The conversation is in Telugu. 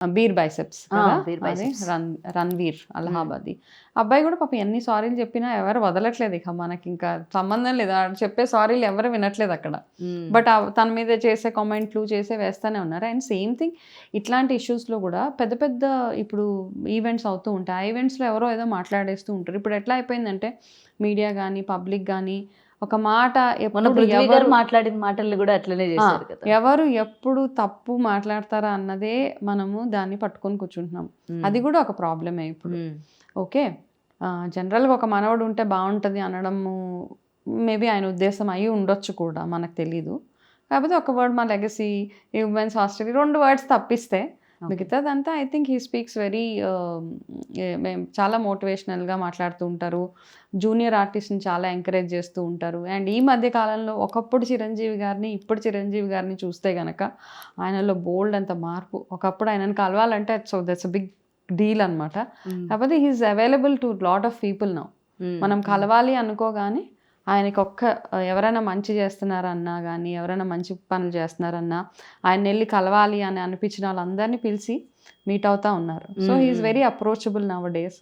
బీర్ బైసెప్స్ ఆ, కదా, బీర్ అది biceps. రణ్వీర్ అలహాబాదీ అబ్బాయి కూడా పాపం ఎన్ని సారీలు చెప్పినా ఎవరు వదలట్లేదు, ఇక మనకి ఇంకా సంబంధం లేదు, ఆడు చెప్పే సారీలు ఎవరు వినట్లేదు అక్కడ. బట్ తన మీద చేసే కామెంట్లు వేస్తూనే ఉన్నారు. అండ్ సేమ్ థింగ్ ఇట్లాంటి ఇష్యూస్లో కూడా పెద్ద పెద్ద ఇప్పుడు ఈవెంట్స్ అవుతూ ఉంటాయి, ఆ ఈవెంట్స్లో ఎవరో ఏదో మాట్లాడేస్తూ ఉంటారు. ఇప్పుడు ఎట్లా అయిపోయిందంటే మీడియా కానీ పబ్లిక్ కానీ ఒక మాట మొన్న ఎప్పుడు పృథ్వీ గారు ఎవరు మాట్లాడిన మాటల్ని కూడా అట్లనే చేశారు కదా. ఎవరు ఎప్పుడు తప్పు మాట్లాడతారా అన్నదే మనము దాన్ని పట్టుకొని కూర్చుంటున్నాం. అది కూడా ఒక ప్రాబ్లమే ఇప్పుడు. ఓకే, జనరల్గా ఒక మనవడు ఉంటే బాగుంటుంది అనడము మేబీ ఆయన ఉద్దేశం అయి ఉండొచ్చు కూడా, మనకు తెలీదు. కాకపోతే ఒక వర్డ్ మా లెగసీ, ఉమెన్స్ హాస్టల్, 2 వర్డ్స్ తప్పిస్తే మిగతాదంతా I think he speaks very చాలా మోటివేషనల్గా మాట్లాడుతూ ఉంటారు. జూనియర్ ఆర్టిస్ట్ని చాలా ఎంకరేజ్ చేస్తూ ఉంటారు. అండ్ ఈ మధ్య కాలంలో ఒకప్పుడు చిరంజీవి గారిని ఇప్పుడు చిరంజీవి గారిని చూస్తే కనుక ఆయనలో బోల్డ్ అంత మార్పు. ఒకప్పుడు ఆయనను కలవాలంటే దట్స్ అ బిగ్ డీల్ అనమాట. కాకపోతే he's available to lot of people now. మనం కలవాలి అనుకోగానే ఆయనకి ఎవరైనా మంచి చేస్తున్నారన్నా కానీ, ఎవరైనా మంచి పనులు చేస్తున్నారన్నా, ఆయన వెళ్ళి కలవాలి అని అనిపించిన వాళ్ళందరినీ పిలిచి మీట్ అవుతా ఉన్నారు. So he's very approachable now days.